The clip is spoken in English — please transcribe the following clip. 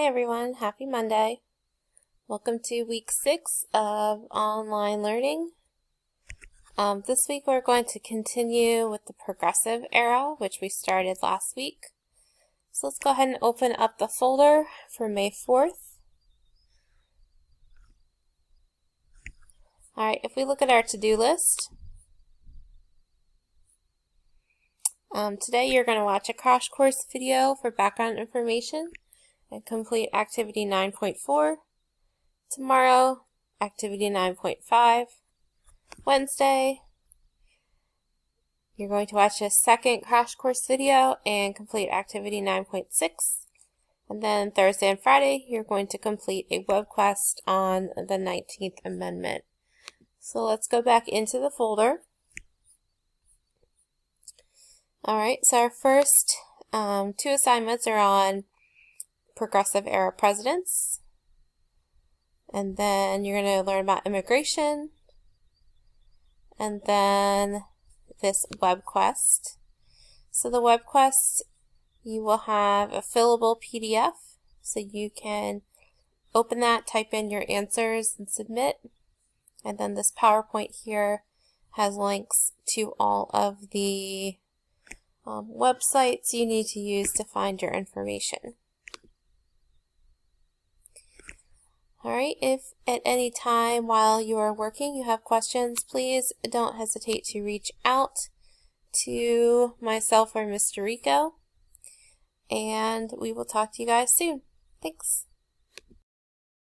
Hi everyone, happy Monday. Welcome to week 6 of online learning. This week we're going to continue with the progressive arrow, which we started last week. So let's go ahead and open up the folder for May 4th. Alright, if we look at our to-do list, today you're going to watch a crash course video for background information and complete activity 9.4. Tomorrow, activity 9.5. Wednesday, you're going to watch a second crash course video and complete activity 9.6. And then Thursday and Friday, you're going to complete a web quest on the 19th Amendment. So let's go back into the folder. Alright, so our first two assignments are on progressive era presidents. And then you're going to learn about immigration. And then this web quest. So the web quest, you will have a fillable PDF. So you can open that, type in your answers, and submit. And then this PowerPoint here has links to all of the websites you need to use to find your information. Alright, if at any time while you are working you have questions, please don't hesitate to reach out to myself or Mr. Rico, and we will talk to you guys soon. Thanks.